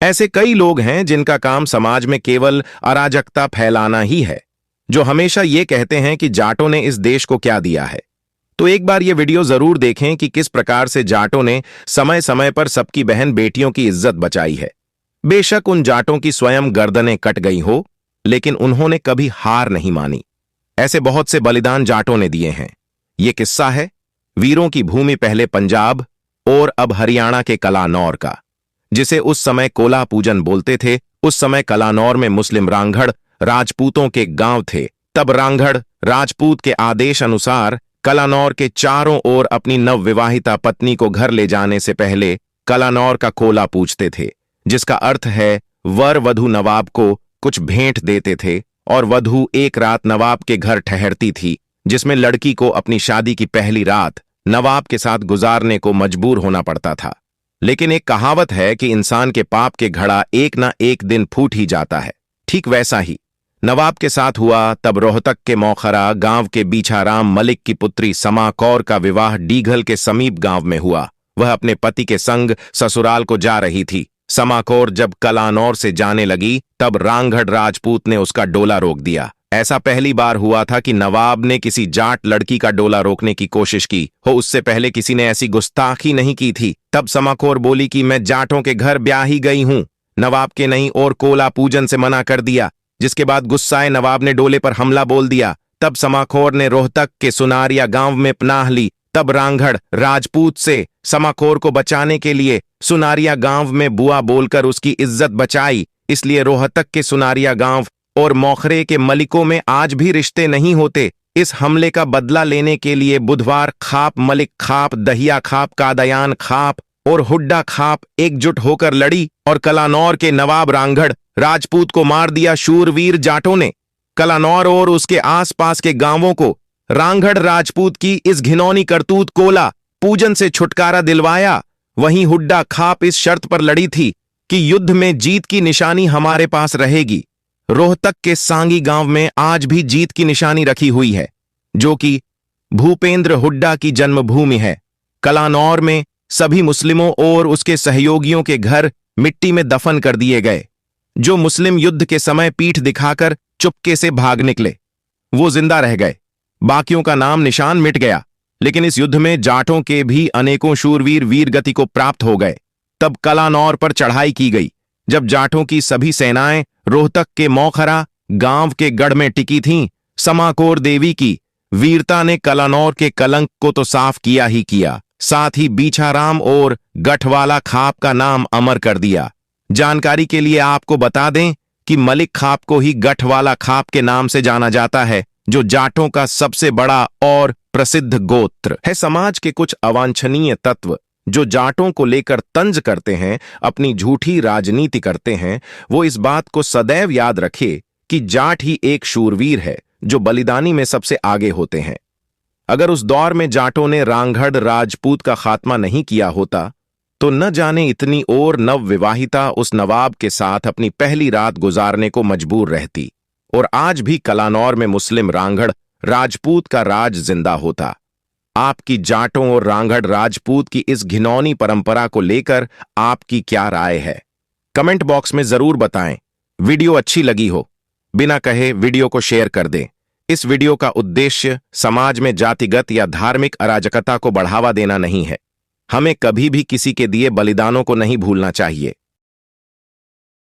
ऐसे कई लोग हैं जिनका काम समाज में केवल अराजकता फैलाना ही है, जो हमेशा ये कहते हैं कि जाटों ने इस देश को क्या दिया है। तो एक बार ये वीडियो जरूर देखें कि किस प्रकार से जाटों ने समय समय पर सबकी बहन बेटियों की इज्जत बचाई है। बेशक उन जाटों की स्वयं गर्दनें कट गई हो, लेकिन उन्होंने कभी हार नहीं मानी। ऐसे बहुत से बलिदान जाटों ने दिए हैं। ये किस्सा है वीरों की भूमि, पहले पंजाब और अब हरियाणा के कलानौर का, जिसे उस समय कोला पूजन बोलते थे। उस समय कलानौर में मुस्लिम रांगड़ राजपूतों के गांव थे। तब रांगड़ राजपूत के आदेश अनुसार कलानौर के चारों ओर अपनी नवविवाहिता पत्नी को घर ले जाने से पहले कलानौर का कोला पूजते थे, जिसका अर्थ है वर वधु नवाब को कुछ भेंट देते थे और वधु एक रात नवाब के घर ठहरती थी, जिसमें लड़की को अपनी शादी की पहली रात नवाब के साथ गुजारने को मजबूर होना पड़ता था। लेकिन एक कहावत है कि इंसान के पाप के घड़ा एक ना एक दिन फूट ही जाता है। ठीक वैसा ही नवाब के साथ हुआ। तब रोहतक के मौखरा गांव के बीछाराम मलिक की पुत्री समा कौर का विवाह डीघल के समीप गांव में हुआ। वह अपने पति के संग ससुराल को जा रही थी। समा कौर जब कलानौर से जाने लगी, तब रांगड़ राजपूत ने उसका डोला रोक दिया। ऐसा पहली बार हुआ था कि नवाब ने किसी जाट लड़की का डोला रोकने की कोशिश की हो। उससे पहले किसी ने ऐसी गुस्ताखी नहीं की थी। तब समा कौर बोली कि मैं जाटों के घर ब्याही गई हूं, नवाब के नहीं, और कोला पूजन से मना कर दिया। जिसके बाद गुस्साए नवाब ने डोले पर हमला बोल दिया। तब समा कौर ने रोहतक के सुनारिया गांव में पनाह ली। तब रांगड़ राजपूत से समा कौर को बचाने के लिए सुनारिया गांव में बुआ बोलकर उसकी इज्जत बचाई। इसलिए रोहतक के सुनारिया गांव और मौखरे के मलिकों में आज भी रिश्ते नहीं होते। इस हमले का बदला लेने के लिए बुधवार खाप, मलिक खाप, दहिया खाप, कादयान खाप और हुड्डा खाप एकजुट होकर लड़ी और कलानौर के नवाब रांगड़ राजपूत को मार दिया। शूरवीर जाटों ने कलानौर और उसके आसपास के गांवों को रांगड़ राजपूत की इस घिनौनी करतूत कोला पूजन से छुटकारा दिलवाया। वहीं हुड्डा खाप इस शर्त पर लड़ी थी कि युद्ध में जीत की निशानी हमारे पास रहेगी। रोहतक के सांगी गांव में आज भी जीत की निशानी रखी हुई है, जो कि भूपेंद्र हुड्डा की जन्मभूमि है। कलानौर में सभी मुस्लिमों और उसके सहयोगियों के घर मिट्टी में दफन कर दिए गए। जो मुस्लिम युद्ध के समय पीठ दिखाकर चुपके से भाग निकले, वो जिंदा रह गए। बाकियों का नाम निशान मिट गया। लेकिन इस युद्ध में जाटों के भी अनेकों शूरवीर वीरगति को प्राप्त हो गए। तब कलानौर पर चढ़ाई की गई। जब जाटों की सभी सेनाएं रोहतक के मौखरा गांव के गढ़ में टिकी थीं, समा कौर देवी की वीरता ने कलानौर के कलंक को तो साफ किया ही किया, साथ ही बीछाराम और गठवाला खाप का नाम अमर कर दिया। जानकारी के लिए आपको बता दें कि मलिक खाप को ही गठवाला खाप के नाम से जाना जाता है, जो जाटों का सबसे बड़ा और प्रसिद्ध गोत्र है। समाज के कुछ अवांछनीय तत्व जो जाटों को लेकर तंज करते हैं, अपनी झूठी राजनीति करते हैं, वो इस बात को सदैव याद रखे कि जाट ही एक शूरवीर है जो बलिदानी में सबसे आगे होते हैं। अगर उस दौर में जाटों ने रांगड़ राजपूत का खात्मा नहीं किया होता, तो न जाने इतनी और नवविवाहिता उस नवाब के साथ अपनी पहली रात गुजारने को मजबूर रहती और आज भी कलानौर में मुस्लिम रांगड़ राजपूत का राज जिंदा होता। आपकी जाटों और रांगड़ राजपूत की इस घिनौनी परंपरा को लेकर आपकी क्या राय है? कमेंट बॉक्स में जरूर बताएं। वीडियो अच्छी लगी हो, बिना कहे वीडियो को शेयर कर दें। इस वीडियो का उद्देश्य समाज में जातिगत या धार्मिक अराजकता को बढ़ावा देना नहीं है। हमें कभी भी किसी के दिए बलिदानों को नहीं भूलना चाहिए।